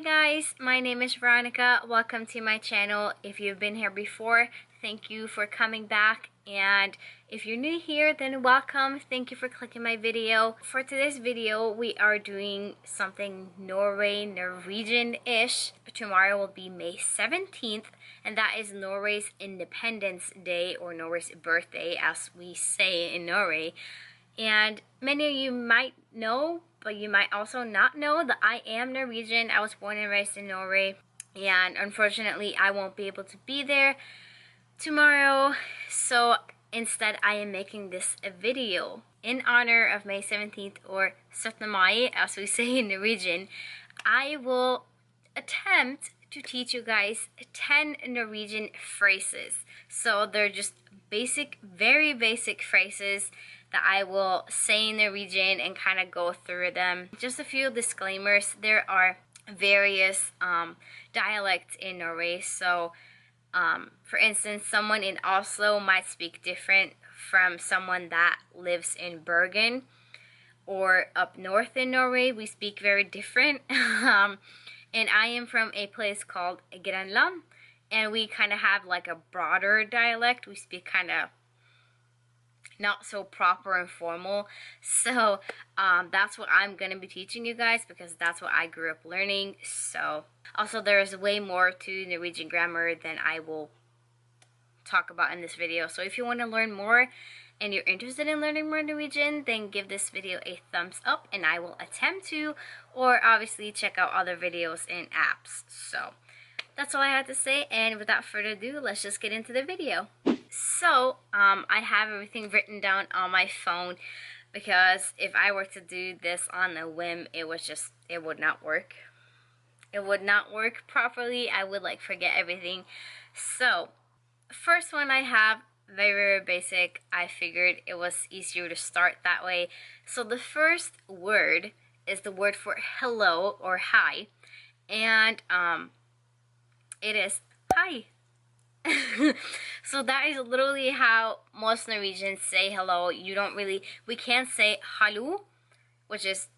guys, my name is Veronica. Welcome to my channel. If you've been here before, thank you for coming back. And if you're new here, then welcome. Thank you for clicking my video. For today's video, we are doing something Norwegian-ish. Tomorrow will be May 17th, and that is Norway's Independence Day, or Norway's birthday, as we say in Norway. And many of you might know, but you might also not know that I am Norwegian. I was born and raised in Norway, and unfortunately I won't be able to be there tomorrow. So instead I am making this a video in honor of May 17th, or 17. Mai as we say in Norwegian. I will attempt to teach you guys 10 Norwegian phrases. So they're just basic, very basic phrases that I will say in Norwegian and kind of go through them. Just a few disclaimers. There are various dialects in Norway. So for instance, someone in Oslo might speak different from someone that lives in Bergen, or up north in Norway we speak very different. And I am from a place called Grønland, and we kind of have like a broader dialect. We speak kind of not so proper and formal. So that's what I'm going to be teaching you guys, because that's what I grew up learning. So also there is way more to Norwegian grammar than I will talk about in this video. So if you want to learn more and you're interested in learning more Norwegian, then give this video a thumbs up and I will attempt to, or obviously check out other videos and apps. So that's all I had to say, and without further ado, let's just get into the video. So I have everything written down on my phone, because if I were to do this on a whim, it would not work. It would not work properly. I would like forget everything. So first one I have, very, very basic. I figured it was easier to start that way. So the first word is the word for hello or hi, and it is hi. So that is literally how most Norwegians say hello. We can't say hallo, which is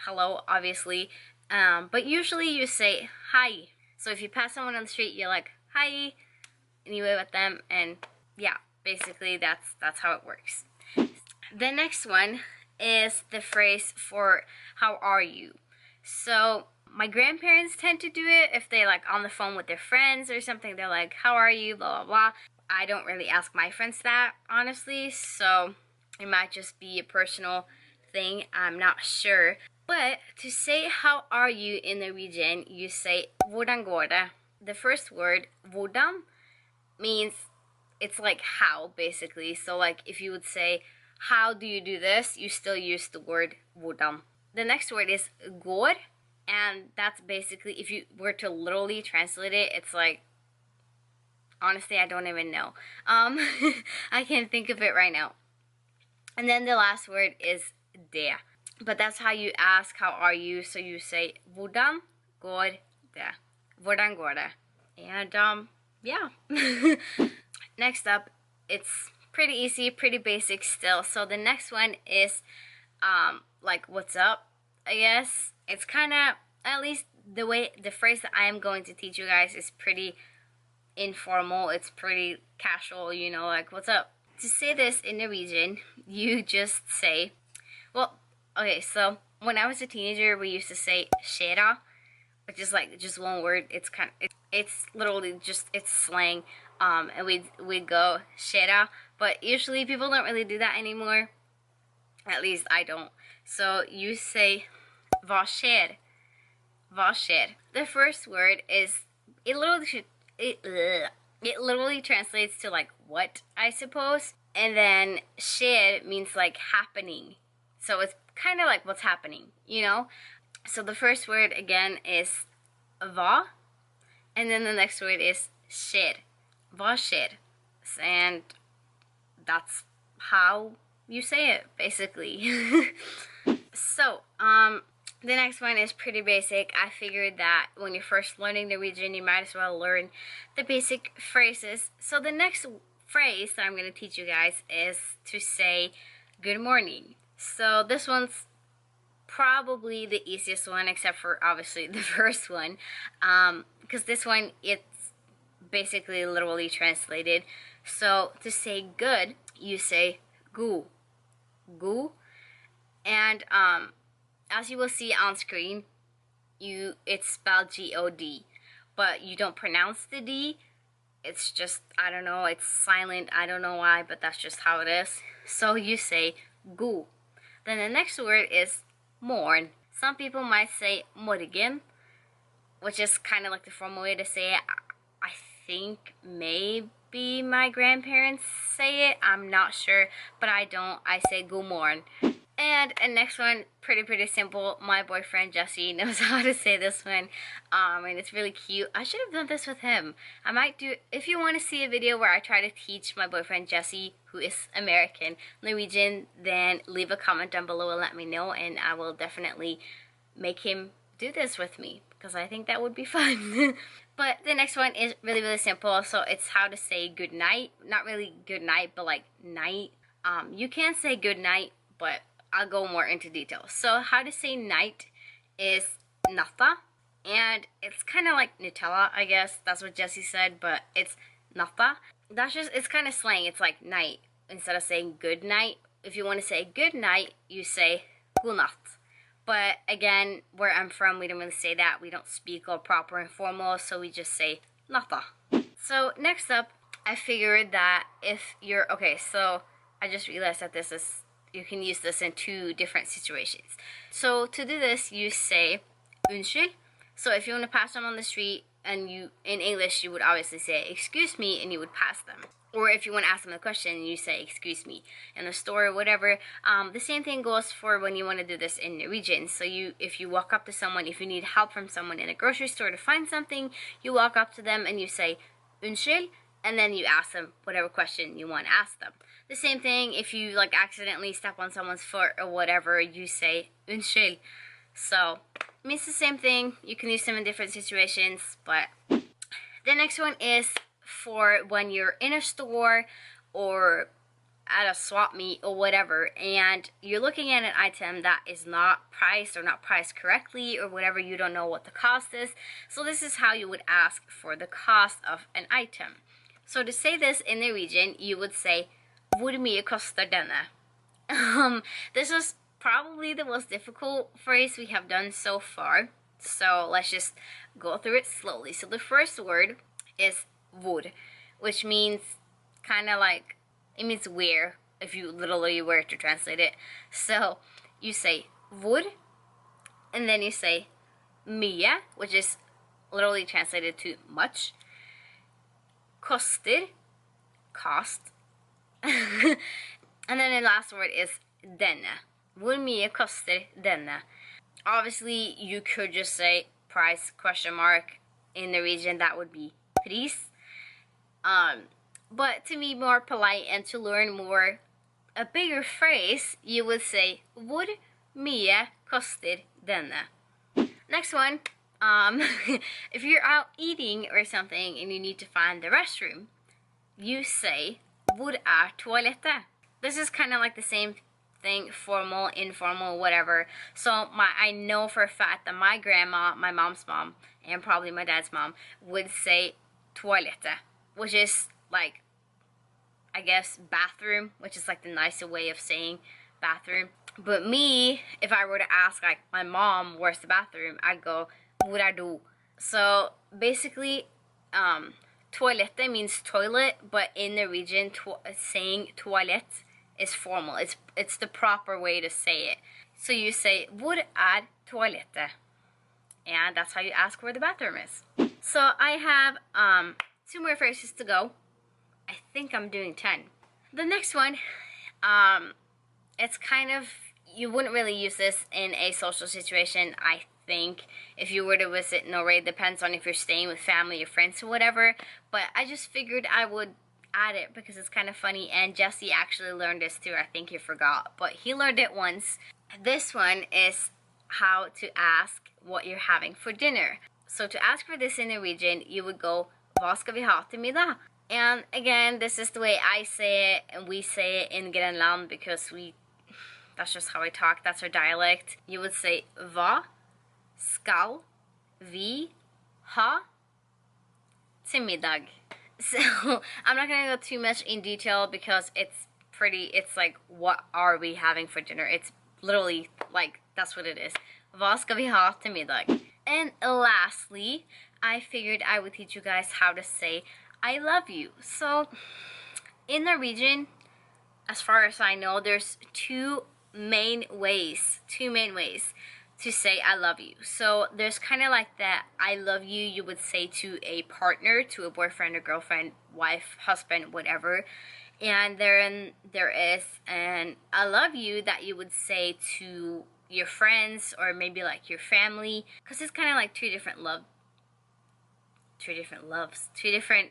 hello obviously, but usually you say hi. So if you pass someone on the street, you're like hi, and you wave at them, and yeah, basically that's how it works. The next one is the phrase for how are you. So my grandparents tend to do it if they like on the phone with their friends or something. They're like, how are you, blah blah blah. I don't really ask my friends that, honestly, so it might just be a personal thing, I'm not sure. But to say how are you in Norwegian, you say hvordan går det. The first word, hvordan, means it's like how, basically. So like if you would say how do you do this, you still use the word hvordan. The next word is går, and that's basically, if you were to literally translate it, it's like, honestly, I don't even know. I can't think of it right now. And then the last word is det. But that's how you ask how are you. So you say hvordan går det. Hvordan går det. And yeah. Next up, it's pretty easy, pretty basic still. So the next one is like what's up, I guess. It's kind of, at least the phrase that I am going to teach you guys is pretty informal. It's pretty casual, you know, like what's up. To say this in Norwegian, you just say, well, okay, so when I was a teenager, we used to say skjera, which is like just one word. It's literally just, it's slang, and we'd go skjera, but usually people don't really do that anymore. At least I don't. So you say hva skjer. Hva skjer. The first word is, it literally translates to like what, I suppose. And then skjer means like happening. So it's kind of like what's happening, you know? So the first word again is hva, and then the next word is skjer. Hva skjer. And that's how you say it, basically. So, the next one is pretty basic. I figured that when you're first learning Norwegian, you might as well learn the basic phrases. So the next phrase that I'm going to teach you guys is to say good morning. So this one's probably the easiest one, except for obviously the first one, because this one, it's basically literally translated. So to say good, you say gu, gu, and as you will see on screen, it's spelled G-O-D, but you don't pronounce the D. It's just, I don't know, it's silent. I don't know why, but that's just how it is. So you say gu. Then the next word is morn. Some people might say morgen, which is kind of like the formal way to say it. I think maybe my grandparents say it. I'm not sure, but I don't. I say god morgen. And the next one, pretty simple. My boyfriend Jesse knows how to say this one, and it's really cute. I should have done this with him. I might do, if you want to see a video where I try to teach my boyfriend Jesse, who is American, Norwegian, then leave a comment down below and let me know, and I will definitely make him do this with me, because I think that would be fun. But the next one is really simple. So it's how to say good night. Not really good night, but like night. You can say good night, but I'll go more into detail. So how to say night is natta, and it's kind of like Nutella, I guess. That's what Jesse said, but it's natta. That's just, it's kind of slang. It's like night instead of saying good night. If you want to say good night, you say godnatt. But again, where I'm from, we don't really say that. We don't speak all proper and formal, so we just say natta. So next up, I figured that if you're, okay, so I just realized that this is, you can use this in two different situations. So to do this, you say unnskyld. So if you want to pass them on the street, and you, in English, you would obviously say excuse me, and you would pass them. Or if you want to ask them a question, you say excuse me in the store or whatever. The same thing goes for when you want to do this in Norwegian. So if you walk up to someone, if you need help from someone in a grocery store to find something, you walk up to them and you say unnskyld, and then you ask them whatever question you want to ask them. The same thing if you like accidentally step on someone's foot or whatever, you say unnskyld. So it means the same thing. You can use them in different situations. But the next one is for when you're in a store or at a swap meet or whatever, and you're looking at an item that is not priced or not priced correctly or whatever. You don't know what the cost is. So this is how you would ask for the cost of an item. So to say this in Norwegian, you would say hvor mye koster denne? This is probably the most difficult phrase we have done so far. So let's just go through it slowly. So the first word is hvor, which means kind of like, it means where, if you literally were to translate it. So you say hvor, and then you say mye, which is literally translated to much. Koster, cost. And then the last word is denne. Hvor mye koster denne? Obviously, you could just say price question mark. In Norwegian, that would be pris. But to be more polite and to learn more, a bigger phrase, you would say hvor mye koster denne? Next one, if you're out eating or something and you need to find the restroom, you say hvor toalettet? This is kind of like the same thing, formal, informal, whatever. So I know for a fact that my grandma, my mom's mom, and probably my dad's mom would say toalettet, which is like, I guess, bathroom, which is like the nicer way of saying bathroom. But me, if I were to ask like my mom where's the bathroom, I'd go hvor do. So basically, toalette means toilet, but in Norwegian, saying toilet is formal. It's the proper way to say it. So you say hvor toalettet, and that's how you ask where the bathroom is. So I have 2 more phrases to go. I think I'm doing 10. The next one, it's kind of, you wouldn't really use this in a social situation, I think. If you were to visit Norway, it depends on if you're staying with family or friends or whatever. But I just figured I would add it because it's kind of funny, and Jesse actually learned this too. I think he forgot, but he learned it once. This one is how to ask what you're having for dinner. So to ask for this in Norwegian, you would go hva skal vi ha til middag? And again, this is the way I say it and we say it in Grenland, because we That's just how I talk. That's our dialect. You would say hva skal vi ha till middag. So I'm not gonna go too much in detail because it's like, what are we having for dinner? It's literally like, that's what it is. Hva ska vi ha till middag? And lastly, I figured I would teach you guys how to say I love you. So in Norwegian, as far as I know, there's two main ways to say I love you. So there's kind of like that I love you would say to a partner, to a boyfriend or girlfriend, wife, husband, whatever. And then there is an I love you that you would say to your friends or maybe like your family, because it's kind of like two different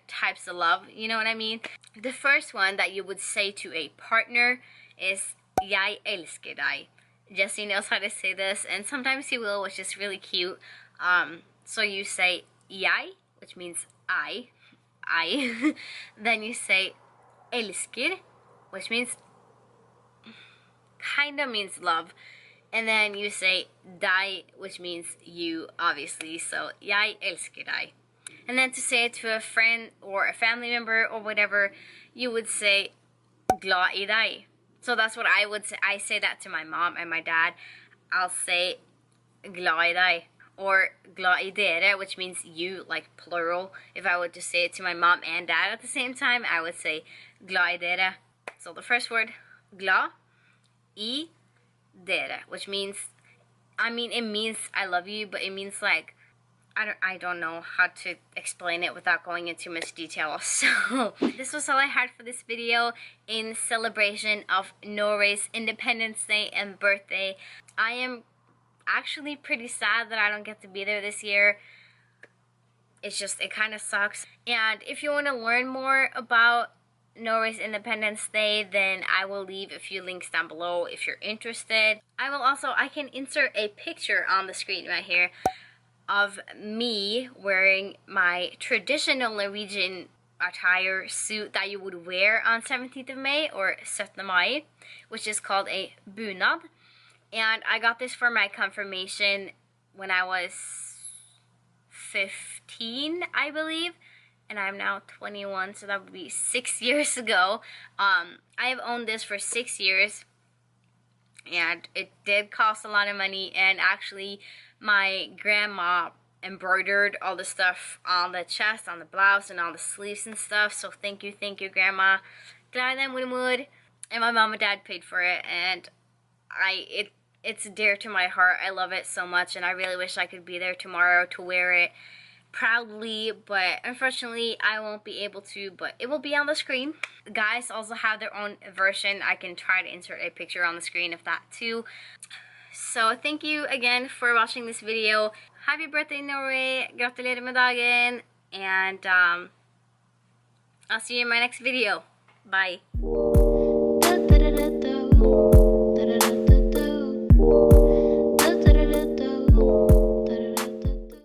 types of love, you know what I mean? The first one that you would say to a partner is jeg elsker deg. Jesse knows how to say this, and sometimes he will, which is really cute. So you say jeg, which means I. Then you say elsker, which means kinda means love. And then you say deg, which means you, obviously. So jeg elsker deg. And then to say it to a friend or a family member or whatever, you would say glad i deg. So that's what I would say. I say that to my mom and my dad. I'll say glad i deg or glad i dere, which means you, like plural. If I would just say it to my mom and dad at the same time, I would say glad i dere. So the first word, glad i dere, which means, I mean, it means I love you, but it means like, I don't know how to explain it without going into much detail. So this was all I had for this video in celebration of Norway's Independence Day and birthday. I am actually pretty sad that I don't get to be there this year. It's just, it kind of sucks. And if you want to learn more about Norway's Independence Day, then I will leave a few links down below if you're interested. I can insert a picture on the screen right here of me wearing my traditional Norwegian attire suit that you would wear on 17th of May or 17. Mai, which is called a bunad. And I got this for my confirmation when I was 15, I believe. And I'm now 21, so that would be 6 years ago. I have owned this for 6 years. And it did cost a lot of money, and actually my grandma embroidered all the stuff on the chest, on the blouse, and all the sleeves and stuff. So thank you, grandma. Glad them wood. And my mom and dad paid for it, and it's dear to my heart. I love it so much, and I really wish I could be there tomorrow to wear it proudly, but unfortunately I won't be able to, but it will be on the screen. The guys also have their own version. I can try to insert a picture on the screen of that too. So thank you again for watching this video. Happy birthday, Norway. Gratulerer med dagen. And I'll see you in my next video. Bye.